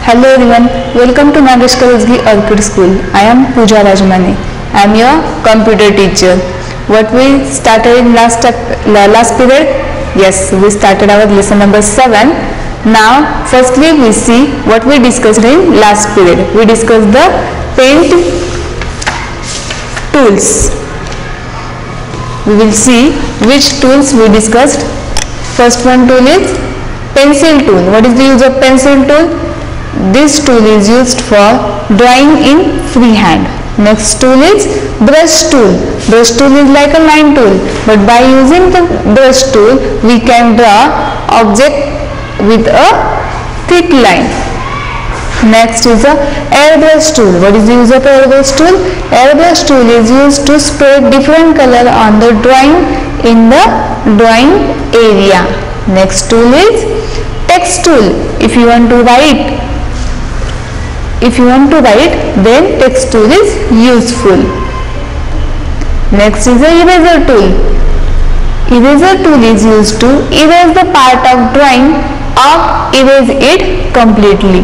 Hello everyone, welcome to Nagesh Kalazgi Orchid School. I am Pooja Rajmani. I am your computer teacher. What we started in last period? Yes, we started our lesson number 7. Now, firstly we see what we discussed in last period. We discussed the paint tools. We will see which tools we discussed. First one tool is pencil tool. What is the use of pencil tool? This tool is used for drawing in freehand. Next tool is brush tool. Brush tool is like a line tool, but by using the brush tool we can draw object with a thick line. Next is the airbrush tool. What is the use of airbrush tool? Airbrush tool is used to spread different color on the drawing in the drawing area. Next tool is text tool. If you want to write, then text tool is useful. Next is the eraser tool. Eraser tool is used to erase the part of drawing or erase it completely.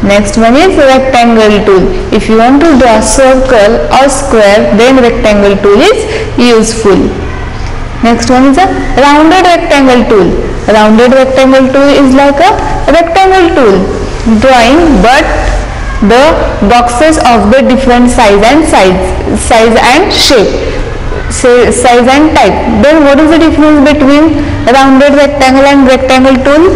Next one is rectangle tool. If you want to draw circle or square, then rectangle tool is useful. Next one is a rounded rectangle tool. Rounded rectangle tool is like a rectangle tool drawing, but the boxes of the different size and shape, size and type. Then what is the difference between rounded rectangle and rectangle tool?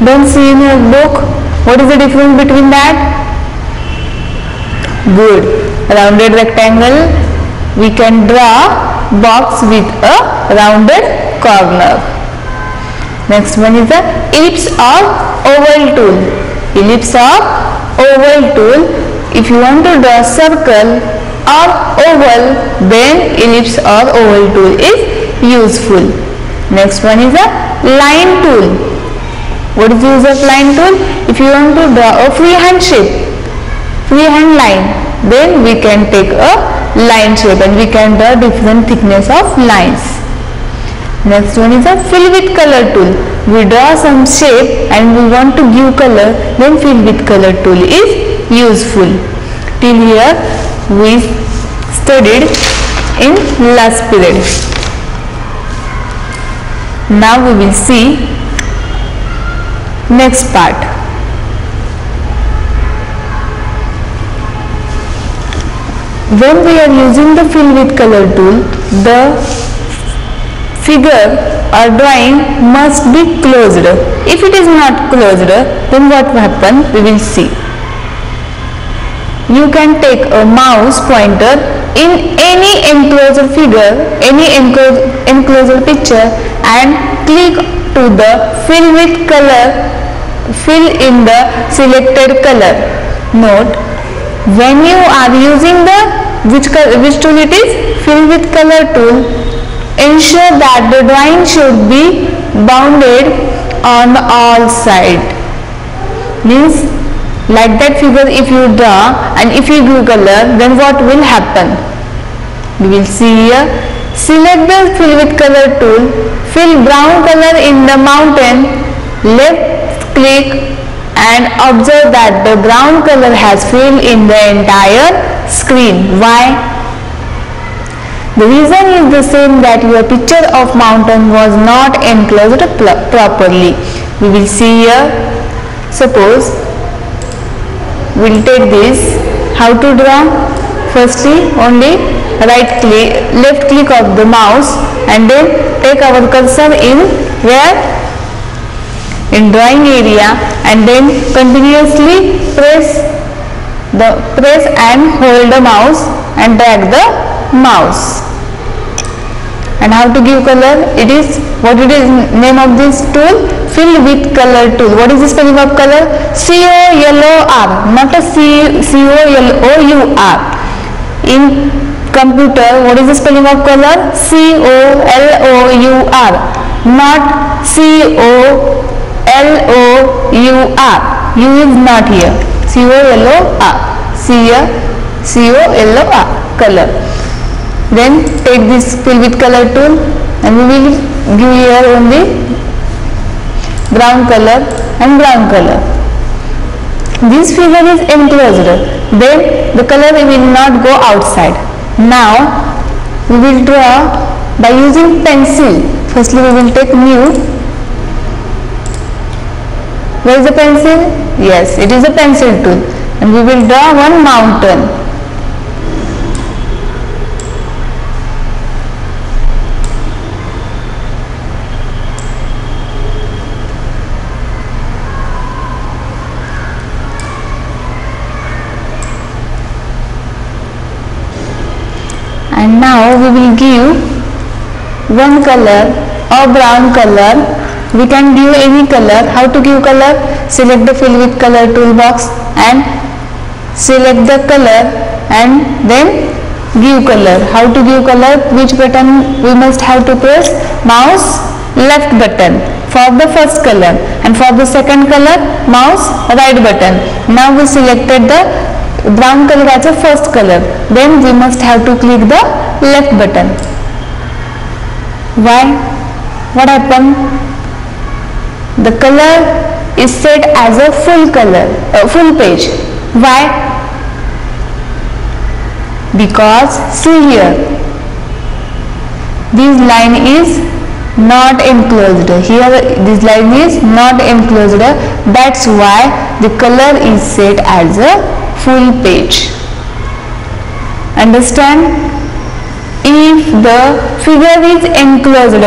Don't see in your book. What is the difference between that? Good. Rounded rectangle, we can draw box with a rounded corner. Next one is the ellipse or oval tool. Ellipse or oval tool. If you want to draw circle or oval, then ellipse or oval tool is useful. Next one is a line tool. What is the use of line tool? If you want to draw a freehand shape, freehand line, then we can take a line shape and we can draw different thickness of lines. Next one is a fill with color tool. We draw some shape and we want to give color, then fill with color tool is useful. Till here we studied in last period. Now we will see next part. When we are using the fill with color tool, the figure or drawing must be closed. If it is not closed, then what will happen? We will see. You can take a mouse pointer in any enclosed figure, any enclosed picture, and click to the fill with color, fill in the selected color. Note, when you are using the which tool it is? Fill with color tool. Ensure that the drawing should be bounded on all sides. Means like that figure if you draw and if you give color, then what will happen? We will see here. Select the fill with color tool. Fill brown color in the mountain. Left click and observe that the brown color has filled in the entire screen. Why? The reason is the same, that your picture of mountain was not enclosed properly. We will see here. Suppose we will take this. How to draw? Firstly, only left click of the mouse and then take our cursor in where? In drawing area, and then continuously press and hold the mouse and drag the mouse. And how to give color? It is, what it is name of this tool? Fill with color tool. What is the spelling of color? C-O-L-O-R, not a C-O-L-O-U-R. In computer, what is the spelling of color? C-O-L-O-U-R, not C-O-L-O-U-R. U is not here. C-O-L-O-R. C-O-L-O-R, color. Then take this fill with color tool and we will give here only brown color and brown color. This figure is enclosed, then the color will not go outside. Now we will draw by using pencil. Firstly we will take new. Where is the pencil? Yes, it is a pencil tool, and we will draw one mountain. And now we will give one color or brown color. We can give any color. How to give color? Select the fill with color toolbox and select the color and then give color. How to give color? Which button we must have to press? Mouse left button for the first color, and for the second color mouse right button. Now we selected the brown color as a first color, then we must have to click the left button. Why? What happened? The color is set as a full color, full page. Why? Because see here, this line is not enclosed. Here this line is not enclosed. That's why the color is set as a full page. Understand? If the figure is enclosed,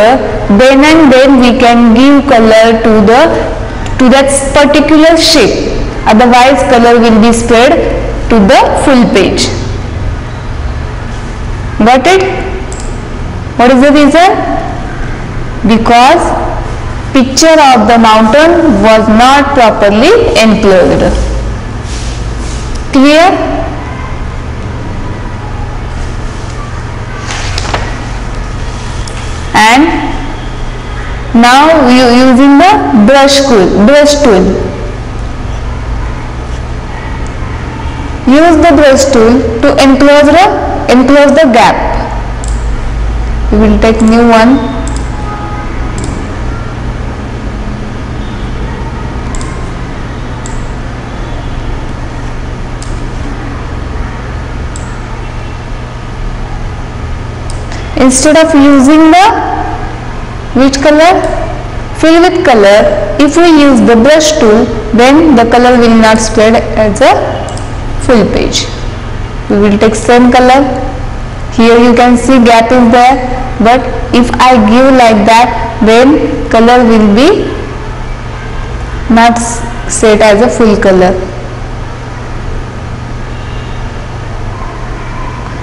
then and then we can give color to that particular shape. Otherwise color will be spread to the full page. Got it? What is the reason? Because picture of the mountain was not properly enclosed. Clear? And now we are using the brush tool. Use the brush tool to enclose the gap. We will take new one. Instead of using the which color? Fill with color. If we use the brush tool, then the color will not spread as a full page. We will take same color. Here you can see gap is there, but if I give like that, then color will be not set as a full color.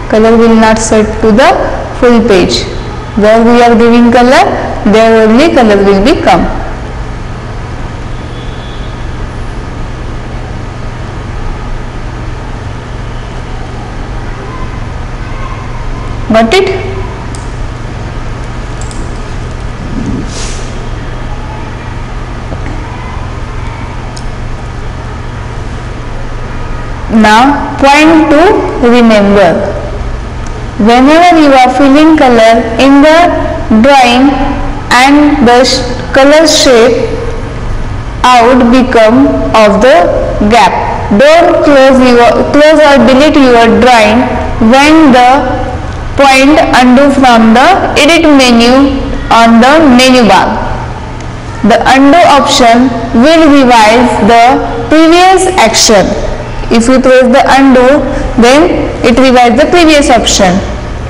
Color will not set to the full page. Where we are giving color, there only color will be come. Got it? Now point to remember. Whenever you are filling color in the drawing and the color shape out become of the gap, don't close or delete your drawing when the point undo from the edit menu on the menu bar. The undo option will revise the previous action. If you press the undo, then it revises the previous option.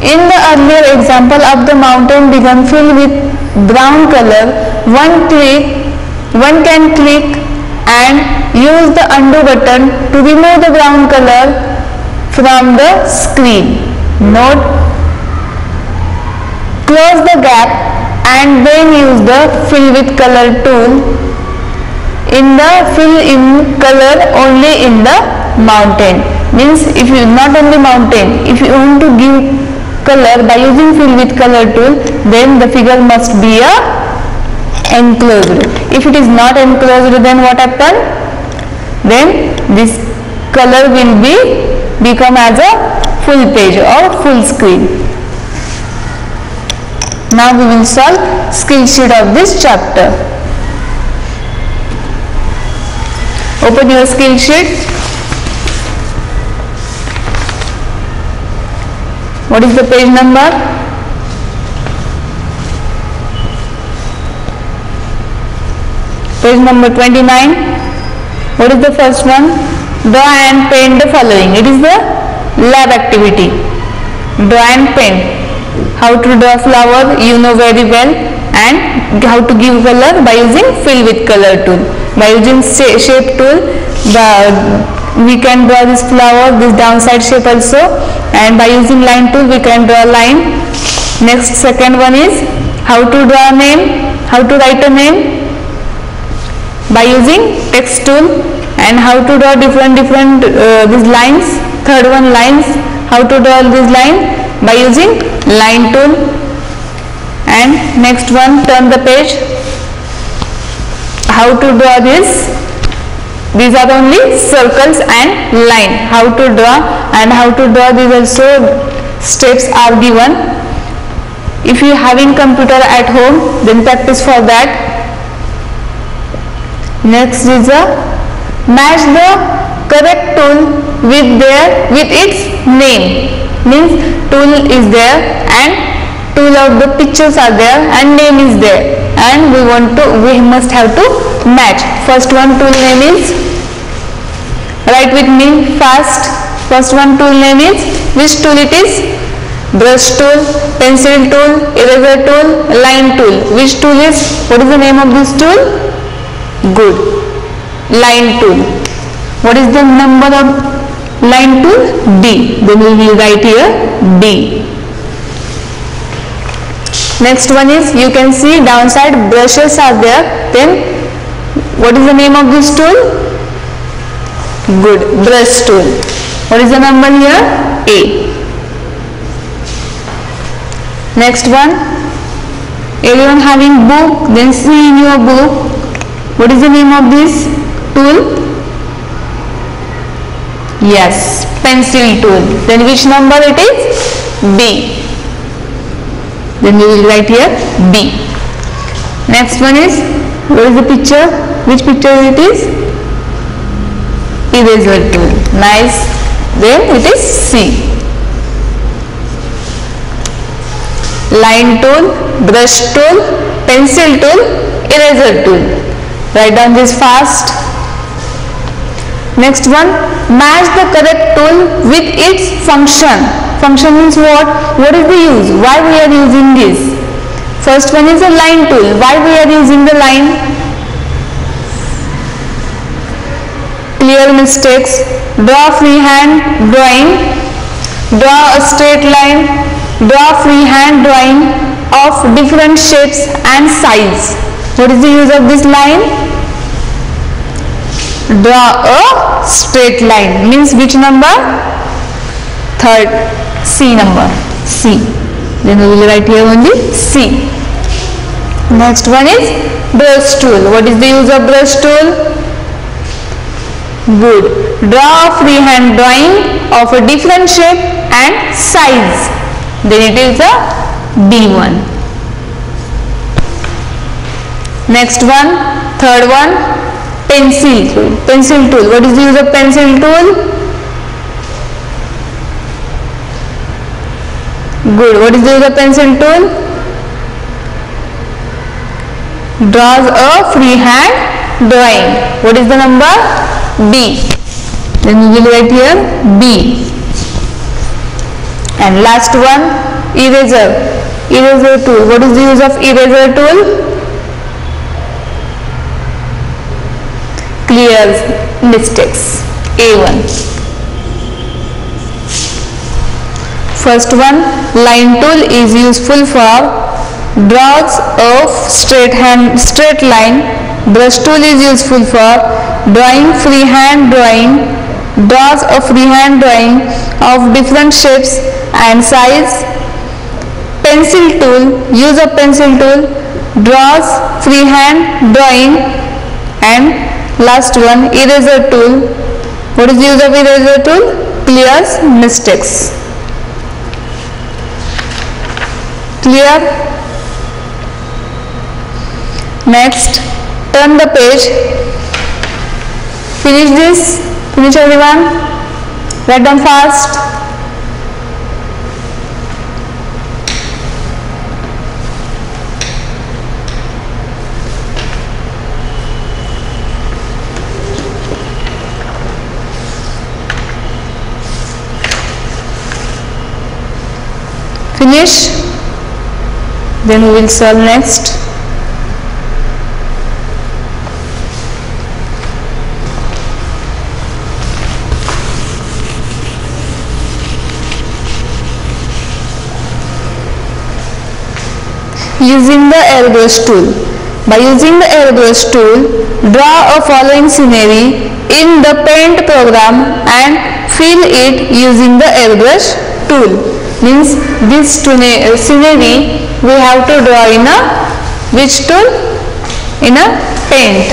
In the earlier example of the mountain become filled with brown color, one can click and use the undo button to remove the brown color from the screen. Note, close the gap and then use the fill with color tool. In the fill in color only in the mountain. Means if you not only mountain, if you want to give color by using fill with color tool, then the figure must be enclosed. If it is not enclosed, then what happen? Then this color will become as a full page or full screen. Now we will solve skill sheet of this chapter. Open your skill sheet. What is the page number? Page number 29. What is the first one? Draw and paint the following. It is the lab activity. Draw and paint. How to draw flower you know very well, and how to give color by using fill with color tool. By using shape tool, we can draw this flower, this downside shape also, and by using line tool we can draw line. Next, second one is how to draw a name, how to write a name by using text tool, and how to draw different these lines. Third one, lines, how to draw this line by using line tool. And next one, turn the page, how to draw this. These are only circles and line. How to draw and how to draw these also steps are given. If you having computer at home, then practice for that. Next is a match the correct tool with its name. Means tool is there and tool of the pictures are there and name is there, and we must have to match. First one tool name is, write with me fast. First one tool name is, which tool it is? Brush tool, pencil tool, eraser tool, line tool. Which tool is? What is the name of this tool? Good. Line tool. What is the number of line tool? D. Then we will write here D. Next one is, you can see downside brushes are there. Then what is the name of this tool? Good. Brush tool. What is the number here? A. Next one, everyone having book, then see in your book. What is the name of this tool? Yes, pencil tool. Then which number it is? B. Then we will write here B. Next one is, what is the picture? Which picture it is? Eraser tool. Nice. Then it is C. Line tool, brush tool, pencil tool, eraser tool. Write down this fast. Next one, match the correct tool with its function. Function means what? What is the use? Why we are using this? First one is a line tool. Why we are using the line? Clear mistakes. Draw freehand drawing. Draw a straight line. Draw freehand drawing of different shapes and size. What is the use of this line? Draw a straight line. Means which number? Third. C number. C. Then we will write here only C. Next one is brush tool. What is the use of brush tool? Good. Draw a freehand drawing of a different shape and size. Then it is a B1. Next one, third one, pencil tool. Pencil tool. What is the use of pencil tool? Good. What is the use of pencil tool? Draws a freehand drawing. What is the number? B. Then we will write here B. And last one, eraser. Eraser tool. What is the use of eraser tool? Clears mistakes. A1. First one, line tool is useful for draws of straight line. Brush tool is useful for drawing freehand drawing. Draws a freehand drawing of different shapes and size. Pencil tool, use of pencil tool, draws freehand drawing. And last one, eraser tool. What is the use of eraser tool? Clears mistakes. Clear? Next, turn the page. Finish this. Finish everyone. Write down fast. Finish. Then we will solve next. Using the airbrush tool. By using the airbrush tool, draw a following scenery in the paint program and fill it using the airbrush tool. Means this scenery we have to draw in a which tool? In a paint.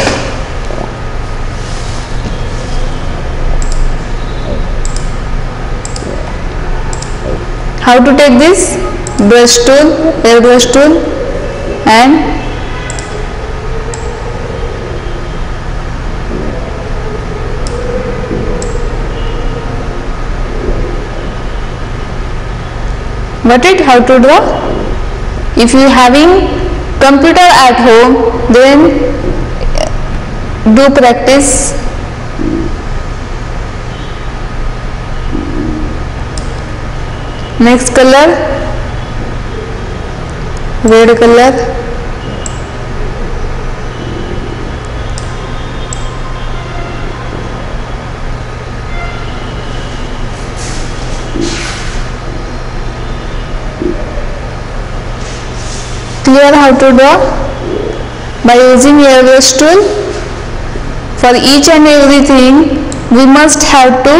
How to take this? Brush tool, airbrush tool, and got it? How to draw? If you having computer at home, then do practice. Next color, red color. Clear how to draw? By using airbrush tool, for each and everything we must have to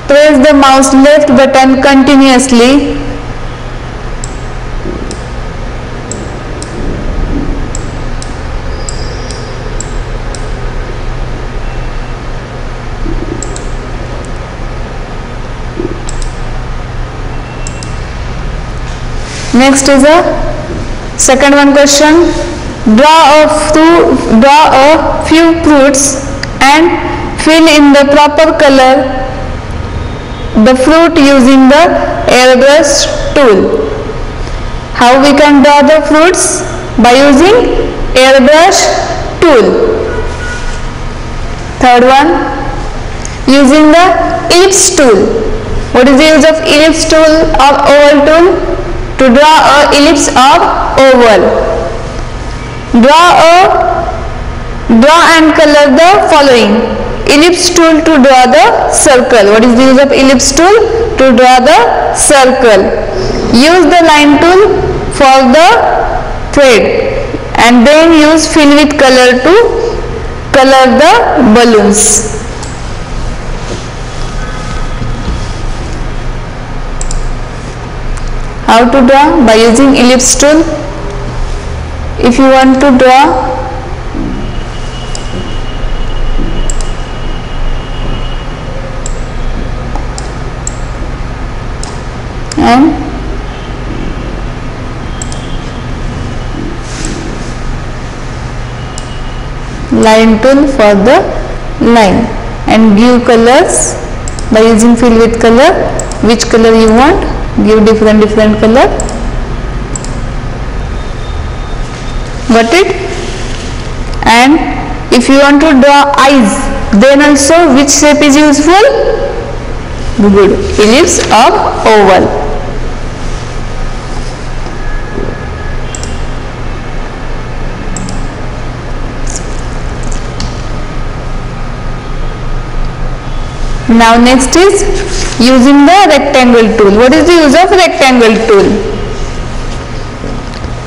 press the mouse left button continuously. Next is a second one question. Draw a few fruits and fill in the proper color the fruit using the airbrush tool. How we can draw the fruits? By using airbrush tool. Third one, using the ellipse tool. What is the use of ellipse tool or oval tool? To draw a ellipse or oval. Draw and color the following. Ellipse tool to draw the circle. What is the use of ellipse tool? To draw the circle. Use the line tool for the thread and then use fill with color to color the balloons. How to draw? By using ellipse tool. If you want to draw and line tool for the line and give colors by using fill with color. Which color you want? Give different color. Got it? And if you want to draw eyes, then also which shape is useful? Good. Ellipse or oval. Now next is using the rectangle tool. What is the use of rectangle tool?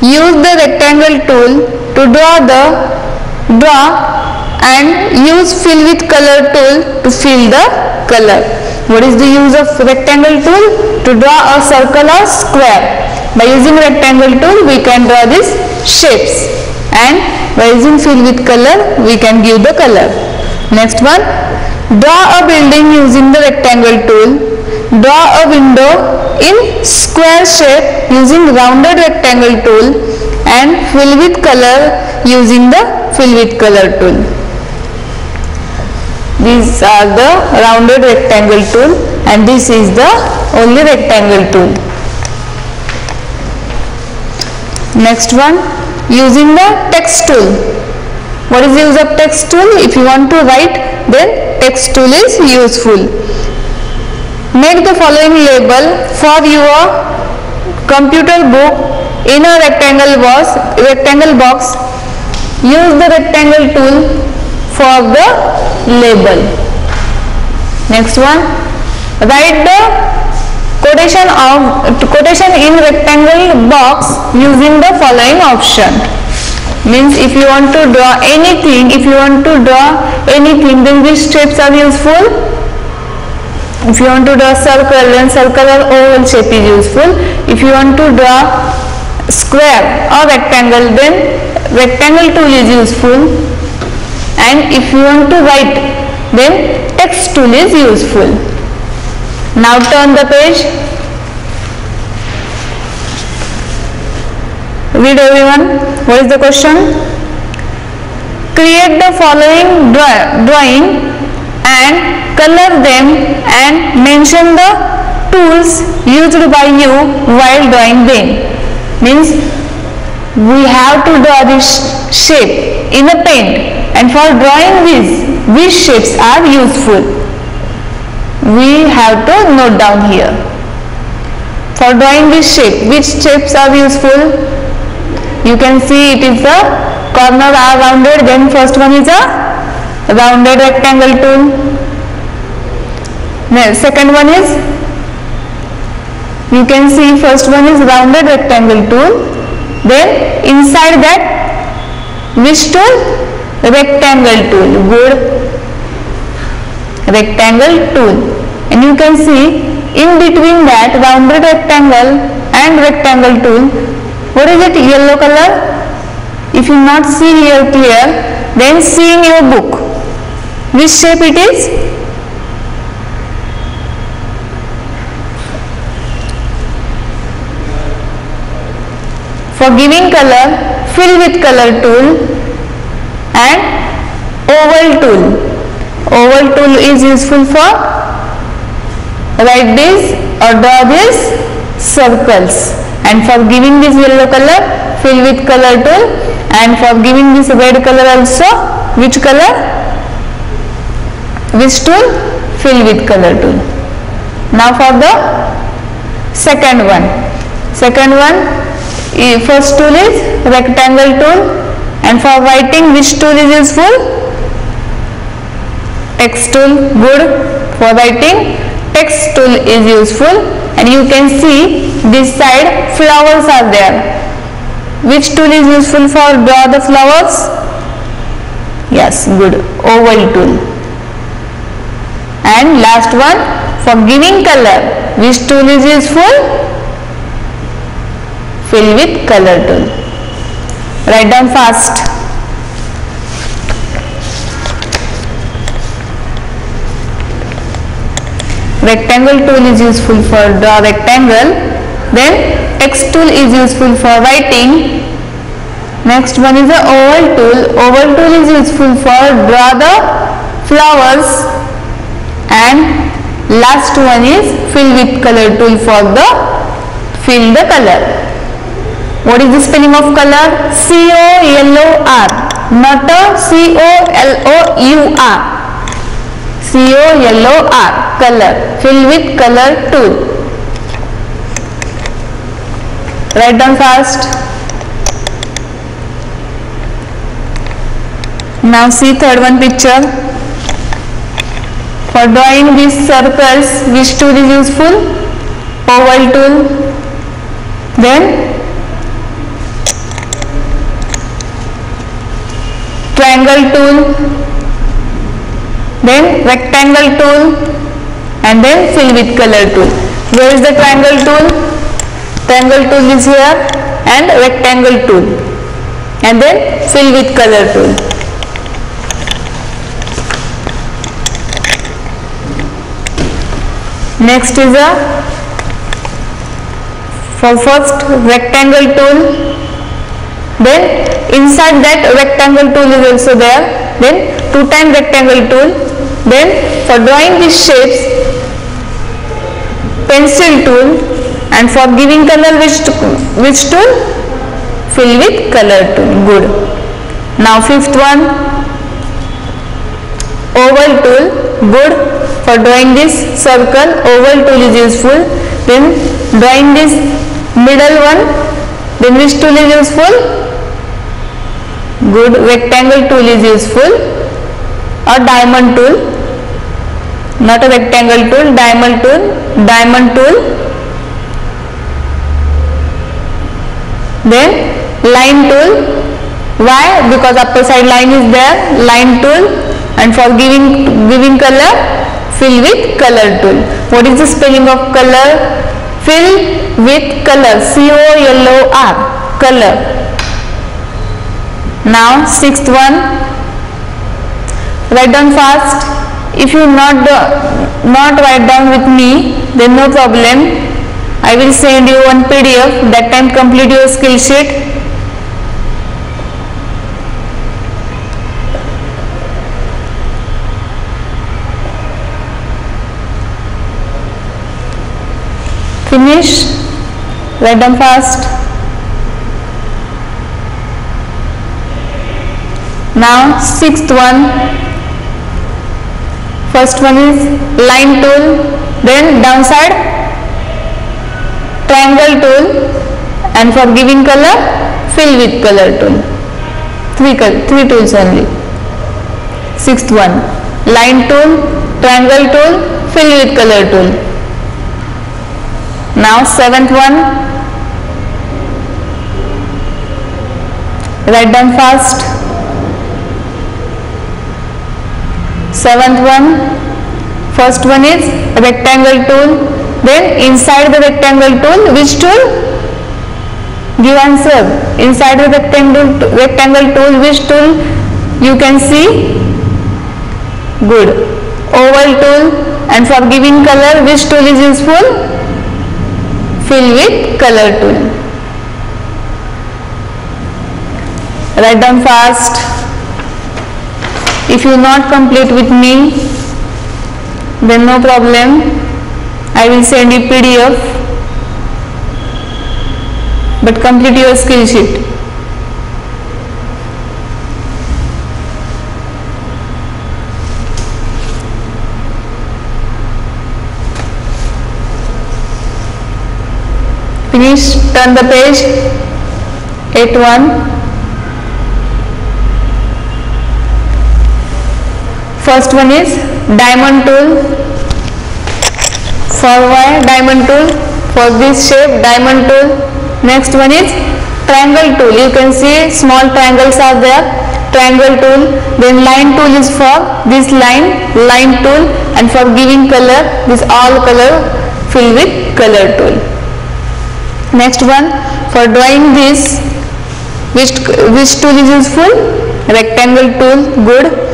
Use the rectangle tool to draw and use fill with color tool to fill the color. What is the use of rectangle tool? To draw a circle or square. By using rectangle tool we can draw these shapes, and by using fill with color we can give the color. Next one, draw a building using the rectangle tool. Draw a window in square shape using rounded rectangle tool and fill with color using the fill with color tool. These are the rounded rectangle tool and this is the only rectangle tool. Next one, using the text tool. What is the use of text tool? If you want to write, then text tool is useful. Make the following label for your computer book in a rectangle box. Use the rectangle tool for the label. Next one, write the quotation in rectangle box using the following option. Means if you want to draw anything, then which shapes are useful? If you want to draw circle, then circle or oval shape is useful. If you want to draw square or rectangle, then rectangle tool is useful. And if you want to write, then text tool is useful. Now turn the page. Read everyone. What is the question? Create the following drawing and color them and mention the tools used by you while drawing them. Means we have to draw this shape in a paint, and for drawing these shapes are useful. We have to note down here. For drawing this shape, which shapes are useful? You can see it is the corner are rounded, then first one is a rounded rectangle tool. Next, second one is, you can see first one is rounded rectangle tool, then inside that which tool? Rectangle tool. Good. Rectangle tool. And you can see in between that rounded rectangle and rectangle tool, what is it? Yellow color. If you not see here clear, then see in your book which shape it is. For giving color, fill with color tool and oval tool. Oval tool is useful for write this or draw these circles, and for giving this yellow color, fill with color tool, and for giving this red color also, which color? Which tool? Fill with color tool. Now for the second one. First tool is rectangle tool, and for writing which tool is useful? Text tool. Good. For writing text tool is useful, and you can see this side flowers are there. Which tool is useful for draw the flowers? Yes, good. Oval tool. And last one, for giving color, which tool is useful? Fill with color tool. Write down fast. Rectangle tool is useful for draw rectangle. Then text tool is useful for writing. Next one is the oval tool. Oval tool is useful for draw the flowers. And last one is fill with color tool for the fill the color. What is the spelling of color? C-O-L-O-R, not a C-O-L-O-U-R. C-O-L-O-R, color. Fill with color tool. Write down fast. Now see third one picture. For drawing these circles, which tool is useful? Oval tool. Then triangle tool, then rectangle tool, and then fill with color tool. Where is the triangle tool? Triangle tool is here, and rectangle tool, and then fill with color tool. Next is a for first rectangle tool. Then inside that rectangle tool is also there. Then 2 times rectangle tool. Then for drawing these shapes, pencil tool, and for giving color, which tool? Fill with color tool. Good. Now fifth one, oval tool. Good. For drawing this circle, oval tool is useful. Then drawing this middle one, then which tool is useful? Good. Rectangle tool is useful, or diamond tool. Not a rectangle tool, diamond tool. Diamond tool. Then line tool. Why? Because upper side line is there. Line tool. And for giving color, fill with color tool. What is the spelling of color? Fill with color. COLOR. Color. Now sixth one. Write down fast. If you not write down with me, then no problem. I will send you one PDF. That time complete your skill sheet. Finish. Write down fast. Now sixth one. First one is line tool, then downside triangle tool, and for giving color, fill with color tool. Three tools only. Sixth one, line tool, triangle tool, fill with color tool. Now seventh one, write down fast. Seventh one, first one is rectangle tool, then inside the rectangle tool, which tool? Give answer. Inside the rectangle tool, which tool you can see? Good. Oval tool, and for giving color, which tool is useful? Fill with color tool. Write down fast. If you not complete with me, then no problem. I will send you PDF, but complete your skill sheet. Finish. Turn the page. 8-1. First one is diamond tool. For why diamond tool? For this shape, diamond tool. Next one is triangle tool. You can see small triangles are there. Triangle tool. Then line tool is for this line tool, and for giving color, this all color, fill with color tool. Next one, for drawing this, which tool is useful? Rectangle tool. Good.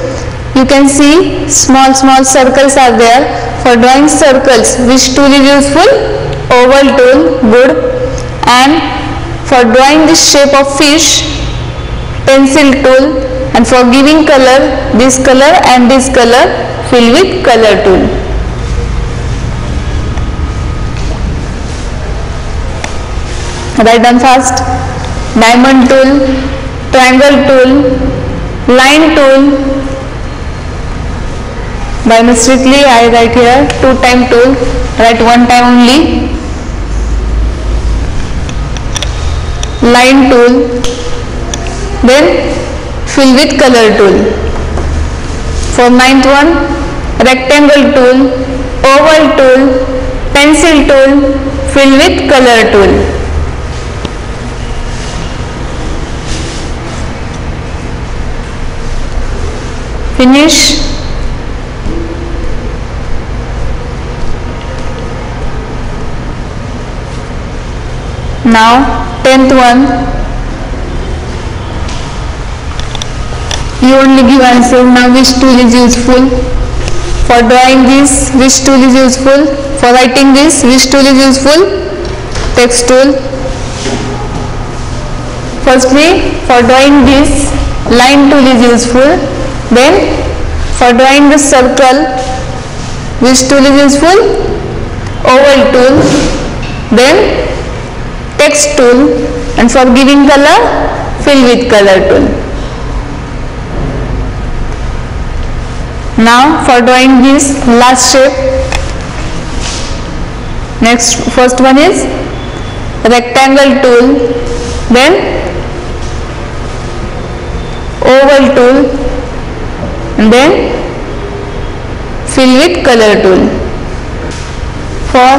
You can see small circles are there. For drawing circles, which tool is useful? Oval tool. Good. And for drawing this shape of fish, pencil tool. And for giving color, this color and this color, fill with color tool. Write down fast. Diamond tool, triangle tool, line tool. By mistakenly I write here 2-time tool. Write 1 time only. Line tool. Then fill with color tool. For 9th one, rectangle tool, oval tool, pencil tool, fill with color tool. Finish. Now 10th one, you only give answer. Now which tool is useful? For drawing this, which tool is useful? For writing this, which tool is useful? Text tool. Firstly, for drawing this, line tool is useful. Then For drawing the circle, which tool is useful? Oval tool. Then text tool, and for giving color, fill with color tool. Now for drawing this last shape, first one is rectangle tool, then oval tool, and then fill with color tool. For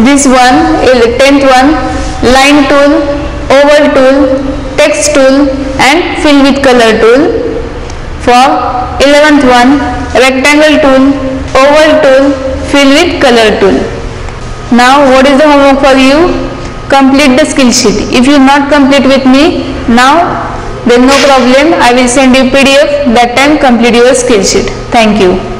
this one, 10th one, line tool, oval tool, text tool, and fill with color tool. For 11th one, rectangle tool, oval tool, fill with color tool. Now what is the homework for you? Complete the skill sheet. If you not complete with me now, then no problem, I will send you PDF. That time complete your skill sheet. Thank you.